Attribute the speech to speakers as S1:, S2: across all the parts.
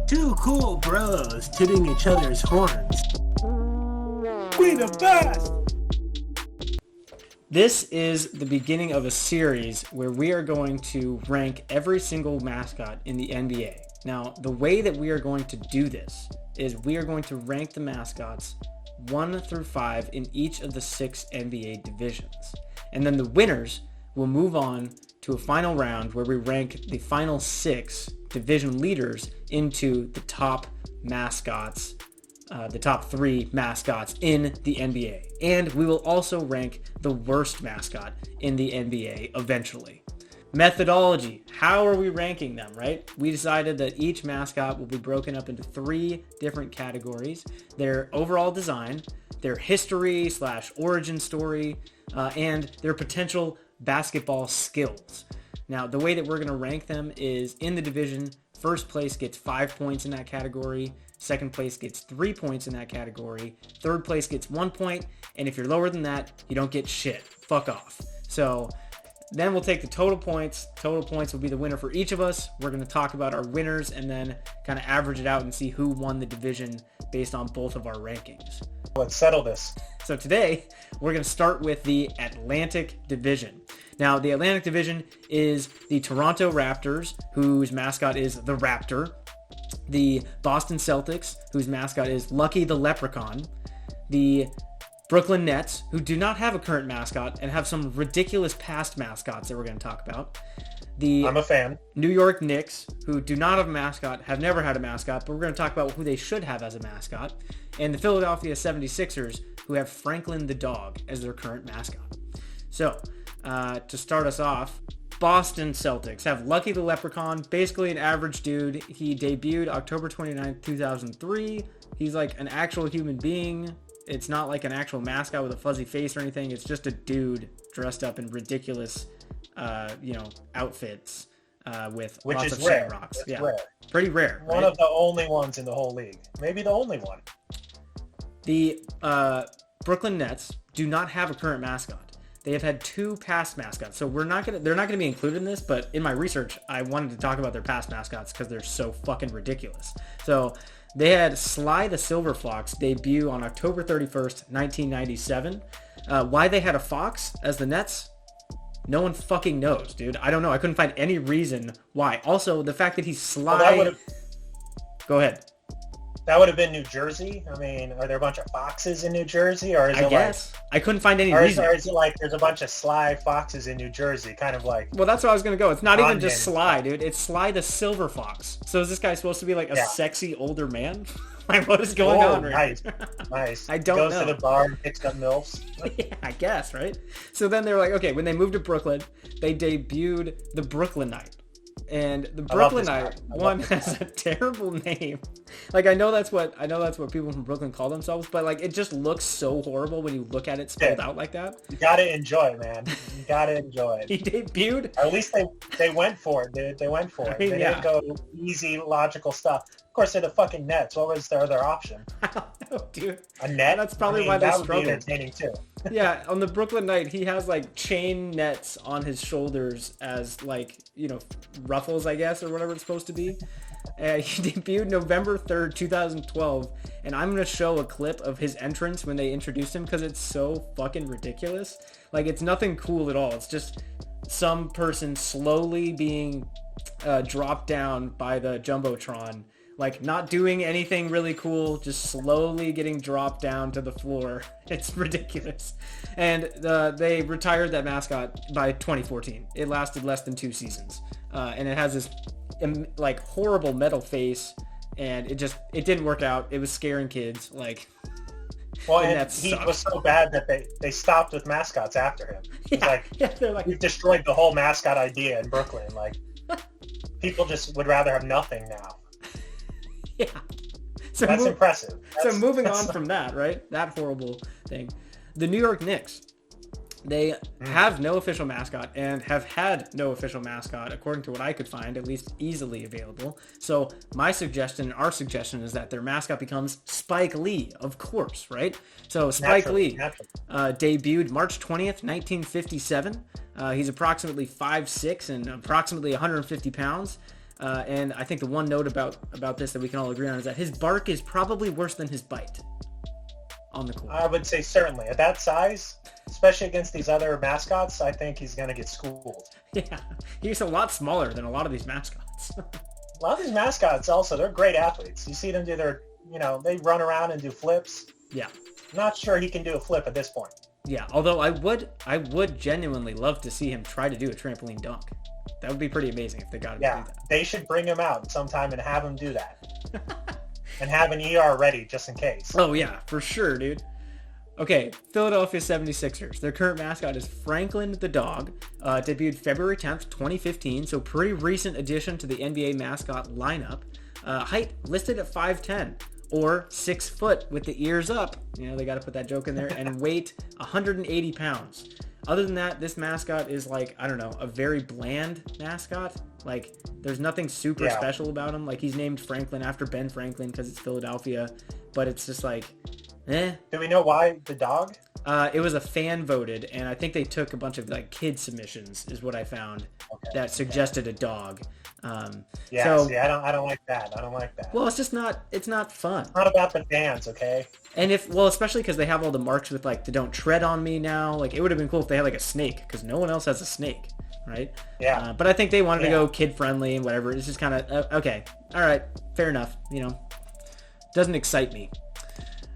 S1: Two cool bros tooting each other's horns. We the best! This is the beginning of a series where we are going to rank every single mascot in the NBA. Now, the way that we are going to do this is we are going to rank the mascots 1 through 5 in each of the 6 NBA divisions. And then the winners will move on to a final round where we rank the final 6 division leaders into the top mascots, the top 3 mascots in the NBA. And we will also rank the worst mascot in the NBA eventually. Methodology. How are we ranking them, right? We decided that each mascot will be broken up into 3 different categories. Their overall design, their history / origin story, and their potential basketball skills. Now, the way that we're going to rank them is in the division, first place gets 5 points in that category, second place gets 3 points in that category, third place gets 1 point, and if you're lower than that, you don't get shit. Fuck off. So then we'll take the total points. Total points will be the winner for each of us. We're going to talk about our winners and then kind of average it out and see who won the division based on both of our rankings.
S2: Let's settle this.
S1: So today, we're going to start with the Atlantic Division. Now, the Atlantic Division is the Toronto Raptors, whose mascot is the Raptor, the Boston Celtics, whose mascot is Lucky the Leprechaun, the Brooklyn Nets, who do not have a current mascot and have some ridiculous past mascots that we're going to talk about.
S2: I'm a fan.
S1: New York Knicks, who do not have a mascot, have never had a mascot, but we're going to talk about who they should have as a mascot. And the Philadelphia 76ers, who have Franklin the Dog as their current mascot. So, to start us off, Boston Celtics have Lucky the Leprechaun, basically an average dude. He debuted October 29th, 2003. He's like an actual human being. It's not like an actual mascot with a fuzzy face or anything. It's just a dude dressed up in ridiculous, outfits with
S2: Which
S1: lots
S2: is
S1: of
S2: rare.
S1: shamrocks.
S2: It's
S1: Yeah,
S2: rare.
S1: pretty rare.
S2: One of the only ones in the whole league. Maybe the only one.
S1: The Brooklyn Nets do not have a current mascot. They have had 2 past mascots, so they're not gonna be included in this. But in my research, I wanted to talk about their past mascots because they're so fucking ridiculous. So they had Sly the Silver Fox debut on October 31st, 1997. Why they had a fox as the Nets? No one fucking knows, dude. I don't know. I couldn't find any reason why. Also, the fact that he's Sly.
S2: Well,
S1: Go ahead.
S2: That would have been New Jersey. I mean, are there a bunch of foxes in New Jersey, or is
S1: I
S2: it
S1: guess. I couldn't find any
S2: or
S1: reason.
S2: is it like there's a bunch of Sly foxes in New Jersey, kind of like?
S1: Well, that's what I was gonna go. It's not even
S2: London.
S1: just Sly, dude. It's Sly the Silver Fox. So is this guy supposed to be like a sexy older man? Like, what is going on right now?
S2: Nice.
S1: I don't
S2: Goes
S1: know.
S2: to the bar and picks up MILFs.
S1: Yeah, I guess, right? So then they're like, okay, when they moved to Brooklyn, they debuted the Brooklyn Knight. And the Brooklyn Knight one has a terrible name. Like, I know that's what people from Brooklyn call themselves, but like it just looks so horrible when you look at it spelled out like that.
S2: You gotta enjoy it, man. You gotta enjoy it.
S1: He debuted.
S2: Or at least they went for it, dude. They went for it. They didn't go easy, logical stuff. Of course, they're the fucking Nets. What was their other option?
S1: I don't know, dude.
S2: A net?
S1: That's probably why they
S2: struggled.
S1: struggled.
S2: That would be entertaining too.
S1: Yeah, on the Brooklyn Knight, he has like chain nets on his shoulders as like, ruffles, I guess, or whatever it's supposed to be. He debuted November 3rd, 2012, and I'm going to show a clip of his entrance when they introduced him because it's so fucking ridiculous. Like, it's nothing cool at all. It's just some person slowly being dropped down by the Jumbotron, like not doing anything really cool, just slowly getting dropped down to the floor. It's ridiculous. And they retired that mascot by 2014. It lasted less than 2 seasons. And it has this like horrible metal face, and it didn't work out. It was scaring kids. Like,
S2: well, and he was so bad that they stopped with mascots after him. They're like, we've destroyed the whole mascot idea in Brooklyn. Like, people just would rather have nothing now.
S1: Yeah. So
S2: that's impressive.
S1: Moving on from that, right? That horrible thing. The New York Knicks. They have no official mascot and have had no official mascot, according to what I could find, at least easily available. So my suggestion, our suggestion, is that their mascot becomes Spike Lee, of course, right? So Spike Lee debuted March 20th, 1957. He's approximately 5'6" and approximately 150 pounds. And I think the one note about this that we can all agree on is that his bark is probably worse than his bite on the court.
S2: I would say certainly. At that size, especially against these other mascots, I think he's going to get schooled.
S1: Yeah, he's a lot smaller than a lot of these mascots.
S2: A lot of these mascots also, they're great athletes. You see them do their, they run around and do flips.
S1: Yeah.
S2: Not sure he can do a flip at this point.
S1: Yeah, although I would genuinely love to see him try to do a trampoline dunk. That would be pretty amazing if they got him to do that.
S2: They should bring him out sometime and have him do that. And have an ER ready just in case.
S1: Oh, yeah, for sure, dude. Okay, Philadelphia 76ers. Their current mascot is Franklin the dog. Debuted February 10th, 2015, so pretty recent addition to the NBA mascot lineup. Height listed at 5'10", or 6 foot with the ears up. They got to put that joke in there. And weight 180 pounds. Other than that, this mascot is like, I don't know, a very bland mascot. Like, there's nothing super special about him. Like, he's named Franklin after Ben Franklin because it's Philadelphia. But it's just like, eh.
S2: Do we know why the dog?
S1: It was a fan voted, and I think they took a bunch of like kid submissions, is what I found, that suggested a dog.
S2: I don't like that. I don't like that.
S1: Well, it's not fun.
S2: It's not about the fans, okay?
S1: And especially because they have all the marks with like the "Don't Tread on Me" now. Like, it would have been cool if they had like a snake, because no one else has a snake, right?
S2: Yeah.
S1: But I think they wanted to go kid friendly and whatever. It's just kind of okay. All right, fair enough. Doesn't excite me.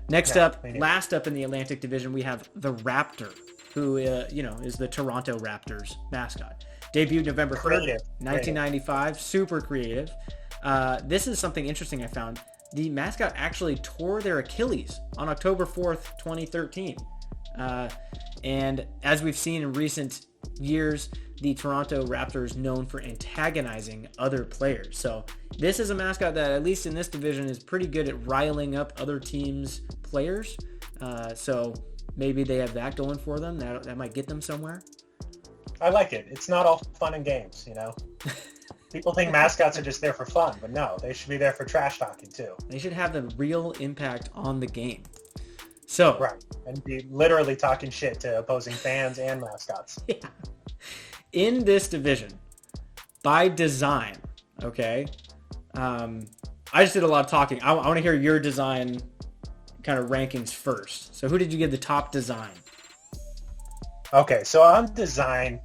S1: Next up, last up in the Atlantic Division, we have the Raptor, who is the Toronto Raptors mascot. Debuted November 3rd, 1995. Super creative. This is something interesting I found. The mascot actually tore their Achilles on October 4th, 2013. And as we've seen in recent years, the Toronto Raptors known for antagonizing other players. So this is a mascot that, at least in this division, is pretty good at riling up other teams' players. So maybe they have that going for them. That might get them somewhere.
S2: I like it. It's not all fun and games, People think mascots are just there for fun, but no, they should be there for trash talking too.
S1: They should have a real impact on the game. So
S2: right, and be literally talking shit to opposing fans and mascots.
S1: Yeah. In this division, by design, okay, I just did a lot of talking. I want to hear your design kind of rankings first. So who did you give the top design?
S2: Okay, so on design,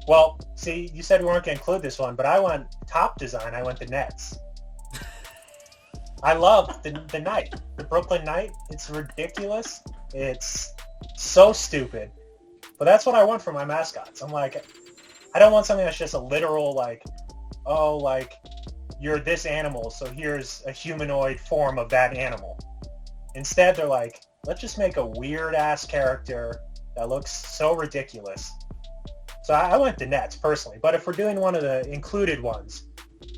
S2: well, see, you said we weren't going to include this one, but I went top design. I went the Nets. I love the Knight, the Brooklyn Knight. It's ridiculous. It's so stupid. But that's what I want for my mascots. I'm like, I don't want something that's just a literal, like, oh, like, you're this animal, so here's a humanoid form of that animal. Instead, they're like, let's just make a weird-ass character that looks so ridiculous. So I went the Nets, personally. But if we're doing one of the included ones,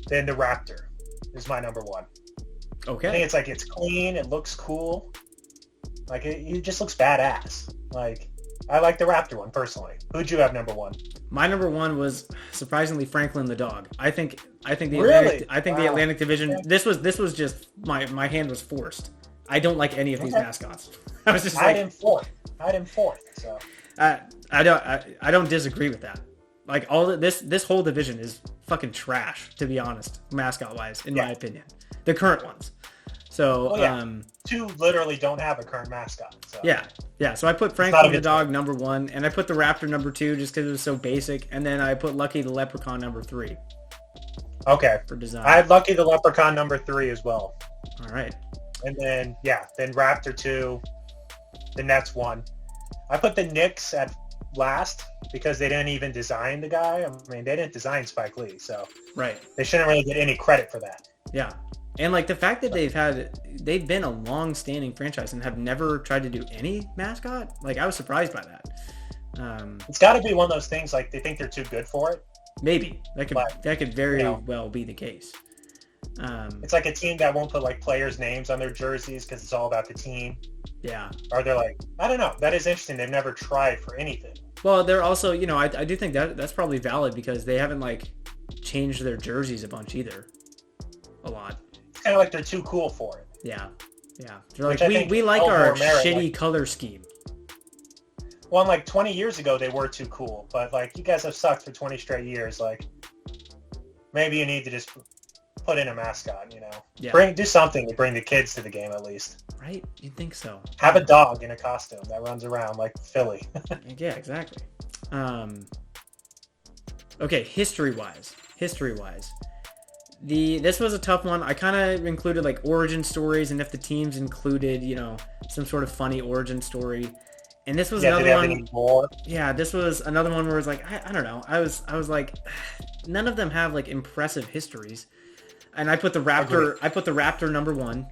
S2: then the Raptor is my number one.
S1: Okay.
S2: I think it's like, it's clean, it looks cool. Like, it just looks badass. Like, I like the Raptor one, personally. Who'd you have number one?
S1: My number one was, surprisingly, Franklin the dog. I think the
S2: really?
S1: The Atlantic Division, yeah. This was just, my hand was forced. I don't like any of these mascots. I was just like...
S2: I had him fourth, so...
S1: I don't disagree with that. Like, all this whole division is fucking trash, to be honest, mascot wise, in my opinion. The current ones. So
S2: two literally don't have a current mascot. So.
S1: Yeah. So I put Franklin the dog number one, and I put the Raptor number two just because it was so basic, and then I put Lucky the Leprechaun number three.
S2: Okay.
S1: For design.
S2: I had Lucky the Leprechaun number three as well.
S1: All right.
S2: And then Raptor 2, the Nets 1. I put the Knicks at last because they didn't even design the guy. I mean, they didn't design Spike Lee, so
S1: right.
S2: They shouldn't really get any credit for that.
S1: Yeah. And like the fact that they've been a long-standing franchise and have never tried to do any mascot, like I was surprised by that.
S2: It's got to be one of those things like they think they're too good for it.
S1: Maybe that could very well be the case.
S2: It's like a team that won't put like players' names on their jerseys because it's all about the team.
S1: Yeah.
S2: Or they're like, I don't know. That is interesting. They've never tried for anything.
S1: Well, they're also, I do think that's probably valid because they haven't like changed their jerseys a bunch either. A lot.
S2: It's kind of like they're too cool for it.
S1: Yeah. They're like, we like our shitty color scheme.
S2: Well, like 20 years ago, they were too cool. But like, you guys have sucked for 20 straight years. Like, maybe you need to just put in a mascot, you know.
S1: Yeah.
S2: Do something to bring the kids to the game at least.
S1: Right? You'd think so.
S2: Have a dog in a costume that runs around like Philly.
S1: Yeah, exactly. Okay, history-wise. This was a tough one. I kind of included like origin stories, and if the teams included, you know, some sort of funny origin story. And this was another one. Yeah, this was another one where it's like I don't know. I was like, none of them have like impressive histories. And I put the Raptor. I put the Raptor number 1.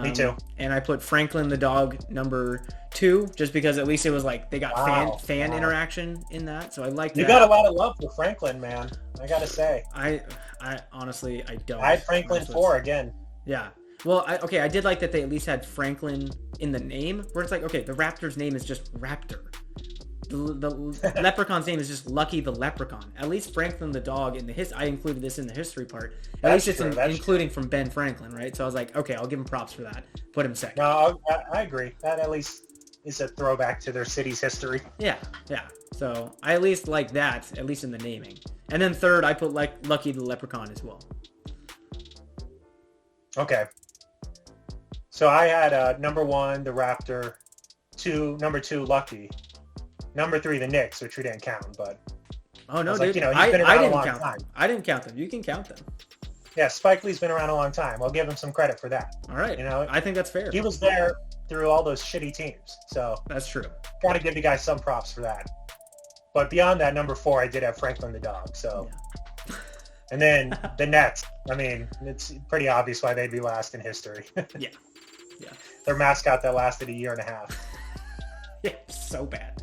S2: Me too.
S1: And I put Franklin the dog number 2, just because at least it was like they got fan interaction in that. So I like that.
S2: You got a lot of love for Franklin, man. I gotta say.
S1: I honestly I don't.
S2: I had Franklin 4 again.
S1: Yeah. Well, I did like that they at least had Franklin in the name, where it's like, okay, the Raptor's name is just Raptor. The Leprechaun's name is just Lucky the Leprechaun. At least Franklin the dog I included this in the history part. At least it's including from Ben Franklin, right? So I was like, okay, I'll give him props for that. Put him second.
S2: No, I agree. That at least is a throwback to their city's history.
S1: Yeah. So I at least like that, at least in the naming. And then third, I put like Lucky the Leprechaun as well.
S2: Okay. So I had number 1, the Raptor, number 2, Lucky, number 3, the Knicks, which we didn't count, but
S1: oh no, dude,
S2: like, you know, he's been around a long time.
S1: I didn't count them. You can count them.
S2: Yeah, Spike Lee's been around a long time. I'll give him some credit for that.
S1: All right,
S2: you know,
S1: I think that's fair.
S2: He was there through all those shitty teams, so
S1: that's true.
S2: Got to give the guy some props for that. But beyond that, number 4, I did have Franklin the dog. So, yeah. And then the Nets. I mean, it's pretty obvious why they'd be last in history.
S1: Yeah.
S2: Their mascot that lasted a year and a half.
S1: Yeah, so bad.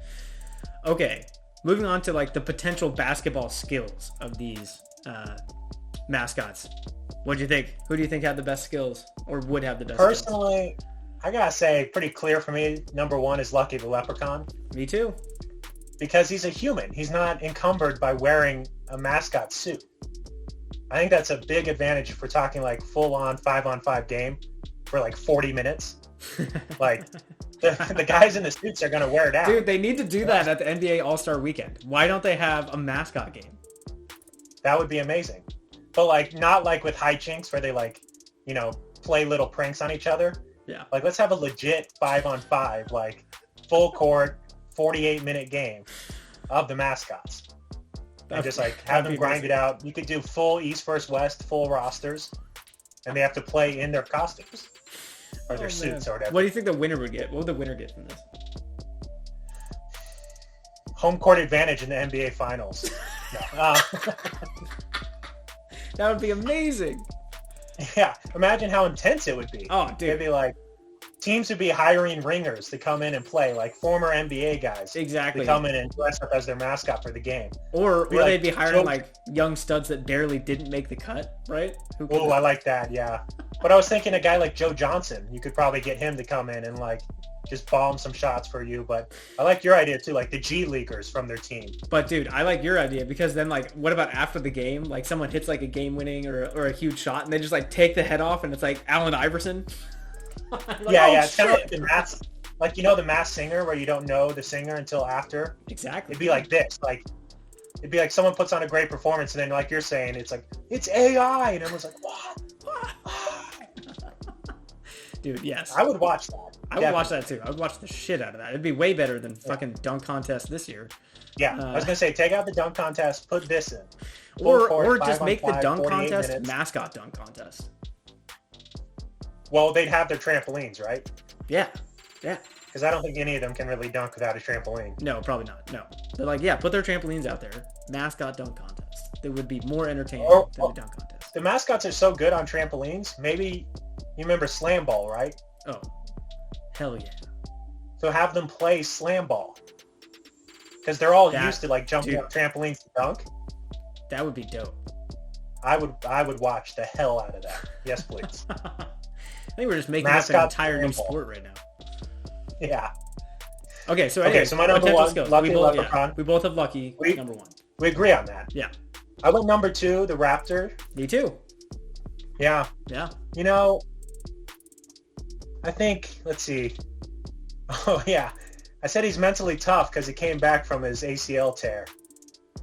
S1: Okay, moving on to like the potential basketball skills of these mascots. What do you think? Who do you think had the best skills or would have the best
S2: Personally, skills? I gotta say, pretty clear for me, number 1 is Lucky the Leprechaun.
S1: Me too.
S2: Because he's a human. He's not encumbered by wearing a mascot suit. I think that's a big advantage if we're talking like full-on 5-on-5 game for like 40 minutes. Like, the guys in the suits are going to wear it out.
S1: Dude, they need to do that at the NBA All-Star Weekend. Why don't they have a mascot game?
S2: That would be amazing. But like, not like with hijinks where they like, you know, play little pranks on each other.
S1: Yeah.
S2: Like, let's have a legit 5-on-5, like full court, 48-minute game of the mascots. And just like have them grind it out. You could do full East versus West, full rosters, and they have to play in their costumes or their suits or whatever.
S1: What do you think the winner would get? What would the winner get from this?
S2: Home court advantage in the NBA Finals. No.
S1: That would be amazing.
S2: Yeah, imagine how intense it would be.
S1: Oh, dude.
S2: It'd be like, teams would be hiring ringers to come in and play, like former NBA guys.
S1: Exactly.
S2: To come in and dress up as their mascot for the game.
S1: Or they'd be hiring like young studs that barely didn't make the cut, right?
S2: Oh, I like that, yeah. But I was thinking a guy like Joe Johnson, you could probably get him to come in and like just bomb some shots for you. But I like your idea too, like the G Leaguers from their team.
S1: But dude, I like your idea because then like, what about after the game? Like someone hits like a game winning or a huge shot and they just like take the head off and it's like Allen Iverson.
S2: Like, yeah, it's kind of like the Masked, like, you know, the Masked Singer where you don't know the singer until after.
S1: Exactly.
S2: It'd be like this, like it'd be like someone puts on a great performance and then like you're saying, it's like it's AI and everyone's like, what?
S1: Dude, yes.
S2: I would watch that.
S1: I would watch that too. I would watch the shit out of that. It'd be way better than fucking dunk contest this year.
S2: Yeah, I was gonna say take out the dunk contest, put this in,
S1: or just make the dunk contest mascot dunk contest.
S2: Well, they'd have their trampolines, right?
S1: Yeah.
S2: Because I don't think any of them can really dunk without a trampoline.
S1: No, probably not. No. They're like, yeah, put their trampolines out there. Mascot dunk contest. They would be more entertaining than the dunk contest.
S2: The mascots are so good on trampolines. Maybe you remember slam ball, right?
S1: Oh, hell yeah.
S2: So have them play slam ball. Because they're all used to like jumping up trampolines to dunk.
S1: That would be dope.
S2: I would watch the hell out of that. Yes, please.
S1: I think we're just making up an entire new sport right now.
S2: Yeah.
S1: Okay, so
S2: my number one,
S1: skills.
S2: Lucky Leprechaun.
S1: We both have Lucky, number 1.
S2: We agree on that.
S1: Yeah.
S2: I went number 2, the Raptor.
S1: Me too.
S2: Yeah.
S1: Yeah.
S2: You know, I think, let's see. Oh, yeah. I said he's mentally tough because he came back from his ACL tear.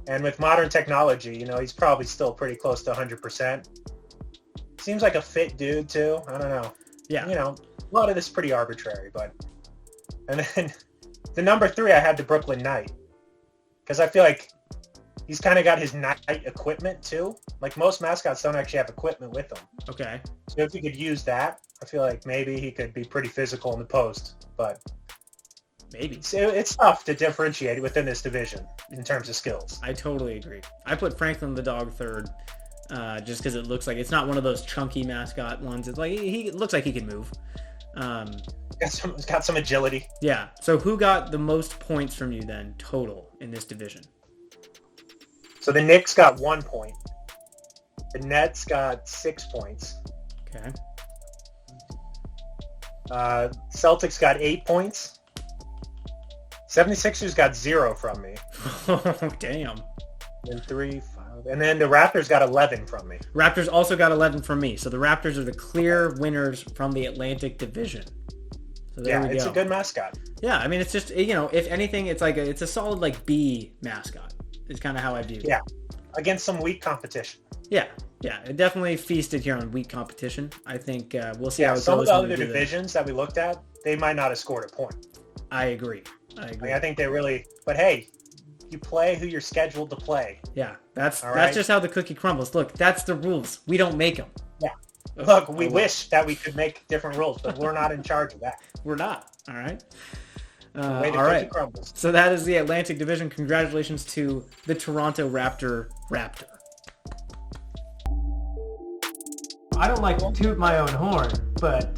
S2: And with modern technology, you know, he's probably still pretty close to 100%. seems like a fit dude too. I don't know.
S1: Yeah.
S2: A lot of this is pretty arbitrary, but. And then the number 3, I had the Brooklyn Knight. Because I feel like he's kind of got his night equipment too. Like most mascots don't actually have equipment with them.
S1: Okay.
S2: So if he could use that, I feel like maybe he could be pretty physical in the post. But
S1: maybe.
S2: It's tough to differentiate within this division in terms of skills.
S1: I totally agree. I put Franklin the dog 3rd. Just because it looks like it's not one of those chunky mascot ones. It's like he looks like he can move.
S2: Got some agility.
S1: Yeah. So who got the most points from you then total in this division?
S2: So the Knicks got 1 point. The Nets got 6 points.
S1: Okay.
S2: Celtics got 8 points. 76ers got 0 from me.
S1: Oh, damn.
S2: And 3, 5. And then the Raptors got 11 from me.
S1: Raptors also got 11 from me. So the Raptors are the clear winners from the Atlantic Division. So there we go.
S2: It's a good mascot.
S1: Yeah, I mean, it's just, if anything, it's like it's a solid like B mascot. Is kind of how I view it.
S2: Yeah, against some weak competition.
S1: Yeah, it definitely feasted here on weak competition. I think we'll see how it goes.
S2: Some of the other divisions that we looked at, they might not have scored a point.
S1: I agree.
S2: I think they really, but hey, you play who you're scheduled to play.
S1: Yeah, that's just how the cookie crumbles. Look, that's the rules. We don't make them.
S2: Yeah. Look, we wish that we could make different rules, but we're not in charge of that.
S1: We're not. All right.
S2: All right. Crumbles.
S1: So that is the Atlantic Division. Congratulations to the Toronto Raptor. I don't like to toot my own horn, but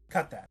S1: cut that.